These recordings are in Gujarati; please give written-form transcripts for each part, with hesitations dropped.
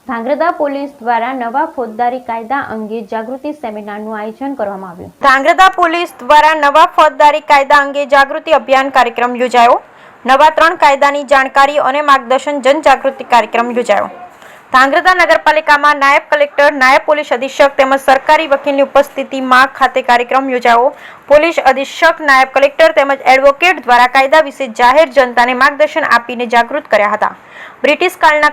ધાંગ્રધા પોલીસ દ્વારા નવા ફોજદારી કાયદા અંગે જાગૃતિ સેમિનારનું આયોજન કરવામાં આવ્યું. ધાંગ્રધા પોલીસ દ્વારા નવા ફોજદારી કાયદા અંગે જાગૃતિ અભિયાન કાર્યક્રમ યોજાયો. નવા 3 કાયદાની જાણકારી અને માર્ગદર્શન જનજાગૃતિ કાર્યક્રમ યોજાયો. ધાંગ્રધા નગરપાલિકામાં નાયબ કલેક્ટર, નાયબ પોલીસ અધિક્ષક તેમજ સરકારી વકીલની ઉપસ્થિતિમાં ખાતે કાર્યક્રમ યોજાયો. પોલીસ અધિક્ષક, નાયબ કલેક્ટર તેમજ એડવોકેટ દ્વારા કાયદા વિશે જાહેર જનતાને માર્ગદર્શન આપીને જાગૃત કર્યા હતા. બ્રિટિશ કાળના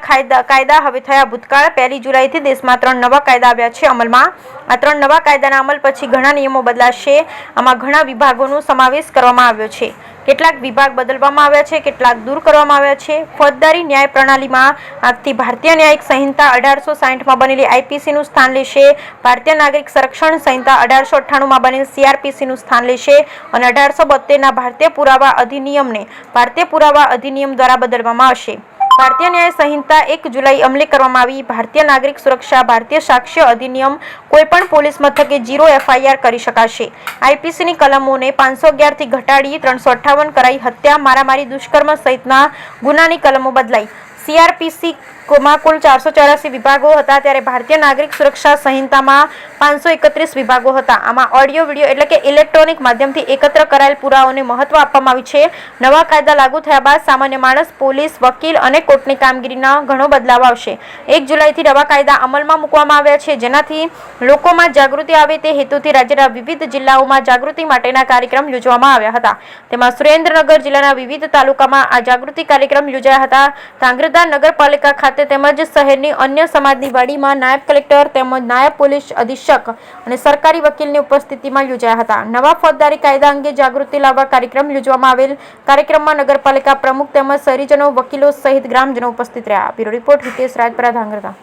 કાયદા હવે થયા ભૂતકાળ. 1 જુલાઈથી દેશમાં 3 નવા કાયદા આવ્યા છે અમલમાં. આ 3 નવા કાયદાના અમલ પછી ઘણા નિયમો બદલાશે. આમાં ઘણા વિભાગોનો સમાવેશ કરવામાં આવ્યો છે. કેટલાક વિભાગ બદલવામાં આવ્યા છે, કેટલાક દૂર કરવામાં આવ્યા છે. ફોજદારી ન્યાય પ્રણાલીમાં આજથી ભારતીય ન્યાયિક સંહિતા 1860માં બનેલી આઈપીસીનું સ્થાન લેશે. ભારતીય નાગરિક સંરક્ષણ સંહિતા 1898માં બનેલ સીઆરપીસીનું સ્થાન લેશે અને 1872ના ભારતીય પુરાવા અધિનિયમને ભારતીય પુરાવા અધિનિયમ દ્વારા બદલવામાં આવશે. ભારતીય ન્યાય સંહિતા 1 જુલાઈ અમલી કરવામાં આવી. ભારતીય નાગરિક સુરક્ષા, ભારતીય સાક્ષ્ય અધિનિયમ કોઈપણ પોલીસ મથકે 0 FIR કરી શકાશે. આઈપીસીની કલમોને 511થી ઘટાડી 358 કરાઈ. હત્યા, મારામારી, દુષ્કર્મ સહિતના ગુનાની કલમો બદલાઈ. સીઆરપીસીમાં કુલ 484 વિભાગો હતા, ત્યારે ભારતીય નાગરિક સુરક્ષા સંહિતામાં 531 વિભાગો હતા. આમાં ઓડિયો, વિડીયો એટલે કે ઇલેક્ટ્રોનિક માધ્યમથી એકત્ર કરાયેલ પુરાવાઓને મહત્વ આપવામાં આવ્યું છે. નવા કાયદા લાગુ થયા બાદ સામાન્ય માણસ, પોલીસ, વકીલ અને કોર્ટની કામગીરીમાં ઘણો બદલાવ આવશે. 1 જુલાઈથી નવા કાયદા અમલમાં મૂકવામાં આવ્યા છે, જેનાથી લોકોમાં જાગૃતિ આવે તે હેતુથી રાજ્યના વિવિધ જિલ્લાઓમાં જાગૃતિ માટેના કાર્યક્રમ યોજવામાં આવ્યા હતા. તેમાં સુરેન્દ્રનગર જિલ્લાના વિવિધ તાલુકામાં આ જાગૃતિ કાર્યક્રમ યોજાયા હતા. ધાંગ્રધા નગરપાલિકા ખાતે તેમજ શહેરની અન્ય સમાજની વાડીમાં નાયબ કલેક્ટર તેમજ નાયબ પોલીસ અધિક્ષક અને સરકારી વકીલની ઉપસ્થિતિમાં યોજાયા હતા. નવા ફોજદારી કાયદા અંગે જાગૃતિ લાવવા કાર્યક્રમ યોજવામાં આવેલ. કાર્યક્રમમાં નગરપાલિકા પ્રમુખ તેમજ શહેરીજનો, વકીલો સહિત ગ્રામજનો ઉપસ્થિત રહ્યા. Bureau report, Hitesh Rajpara, Dhrangadhra.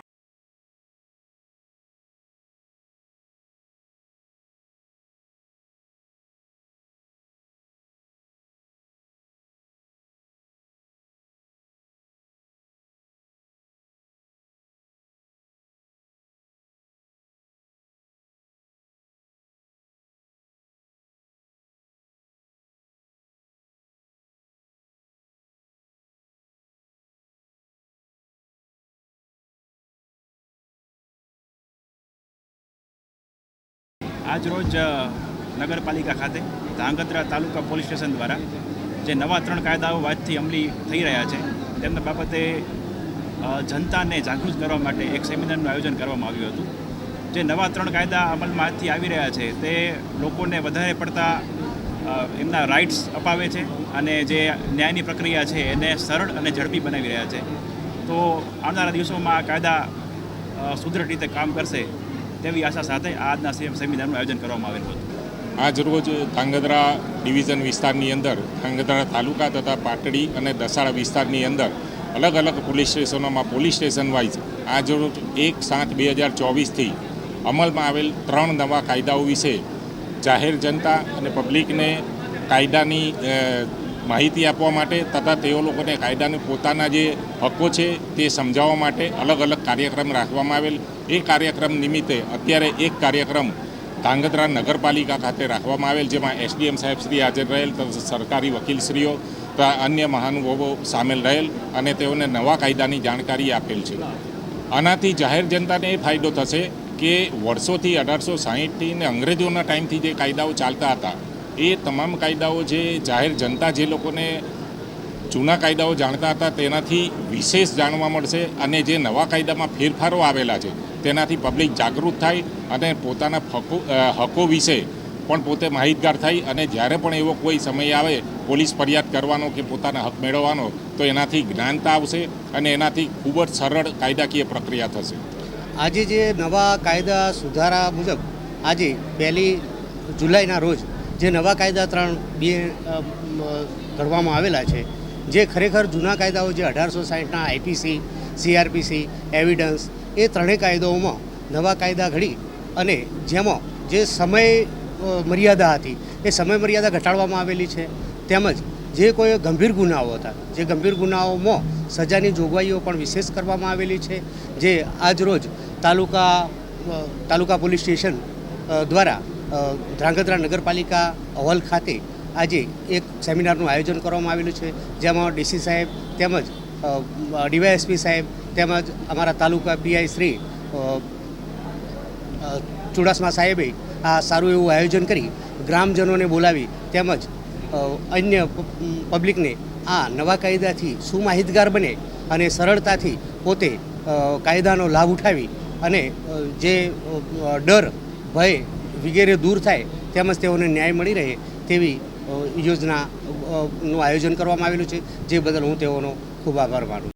આજરોજ નગરપાલિકા ખાતે ધાંગધ્રા તાલુકા પોલીસ સ્ટેશન દ્વારા જે નવા 3 કાયદાઓ આજથી અમલી થઈ રહ્યા છે તેમના બાબતે જનતાને જાગૃત કરવા માટે એક સેમિનારનું આયોજન કરવામાં આવ્યું હતું. જે નવા 3 કાયદા અમલમાં આજથી આવી રહ્યા છે તે લોકોને વધારે પડતા એમના રાઇટ્સ અપાવે છે અને જે ન્યાયની પ્રક્રિયા છે એને સરળ અને ઝડપી બનાવી રહ્યા છે. તો આવનારા દિવસોમાં આ કાયદા સુદૃઢ રીતે કામ કરશે તેવી આશા સાથે આજના સેમિનારનું આયોજન કરવામાં આવેલું હતું. આજ રોજ ધાંગધ્રા ડિવિઝન વિસ્તારની અંદર ધાંગધ્રા તાલુકા તથા પાટડી અને દસાડા વિસ્તારની અંદર અલગ અલગ પોલીસ સ્ટેશનોમાં પોલીસ સ્ટેશન વાઇઝ આજ રોજ 1/7/2024થી અમલમાં આવેલ 3 નવા કાયદાઓ વિશે જાહેર જનતા અને પબ્લિકને કાયદાની માહિતી આપવા માટે તથા તેઓ લોકોને કાયદાને પોતાના જે હક્કો છે તે સમજાવવા માટે અલગ અલગ કાર્યક્રમ રાખવામાં આવેલ. એ કાર્યક્રમ નિમિત્તે અત્યારે એક કાર્યક્રમ ધાંગધ્રા નગરપાલિકા ખાતે રાખવામાં આવેલ, જેમાં એસડીએમ સાહેબ શ્રી હાજર રહેલ તથા સરકારી વકીલશ્રીઓ તથા અન્ય મહાનુભાવો સામેલ રહેલ અને તેઓને નવા કાયદાની જાણકારી આપેલ છે. આનાથી જાહેર જનતાને એ ફાયદો થશે કે વર્ષોથી 1860થી ને અંગ્રેજોના ટાઈમથી જે કાયદાઓ ચાલતા હતા એ તમામ કાયદાઓ જે જાહેર જનતા જે લોકોને જૂના કાયદાઓ જાણતા હતા તેનાથી વિશેષ જાણવા મળશે અને જે નવા કાયદામાં ફેરફારો આવેલા છે તેનાથી પબ્લિક જાગૃત થાય અને પોતાના હકો વિશે પણ પોતે માહિતગાર થાય અને જ્યારે પણ એવો કોઈ સમય આવે પોલીસ ફરિયાદ કરવાનો કે પોતાના હક મેળવવાનો તો એનાથી જ્ઞાનતા આવશે અને એનાથી ખૂબ જ સરળ કાયદાકીય પ્રક્રિયા થશે. આજે જે નવા કાયદા સુધારા મુજબ આજે 1 જુલાઈના રોજ જે નવા કાયદા 3 ઘડવામાં આવેલા છે, જે ખરેખર જૂના કાયદાઓ જે 1860ના આઈપીસી, સીઆરપીસી, એવિડન્સ એ 3 કાયદાઓમાં નવા કાયદા ઘડી અને જેમાં જે સમય મર્યાદા હતી એ સમય મર્યાદા ઘટાડવામાં આવેલી છે. તેમજ જે કોઈ ગંભીર ગુનાઓ હતા જે ગંભીર ગુનાઓમાં સજાની જોગવાઈઓ પણ વિશેષ કરવામાં આવેલી છે. જે આજરોજ તાલુકા પોલીસ સ્ટેશન દ્વારા ધ્રાંગધ્રા નગરપાલિકા હોલ ખાતે આજે એક સેમિનારનું આયોજન કરવામાં આવેલું છે, જેમાં ડીસી સાહેબ તેમજ ડીવાયએસપી સાહેબ તેમજ અમારા તાલુકા પીઆઈ શ્રી ચુડાસમા સાહેબે આ સારું એવું આયોજન કરી ગ્રામજનોને બોલાવી તેમજ અન્ય પબ્લિકને આ નવા કાયદાથી સુમાહિતગાર બને અને સરળતાથી પોતે કાયદાનો લાભ ઉઠાવી અને જે ડર ભય વગેરે દૂર થાય તેમજ તેઓને ન્યાય મળી રહે તેવી યોજનાનું આયોજન કરવામાં આવેલું છે, જે બદલ હું તેઓનો ખૂબ આભાર માનું છું.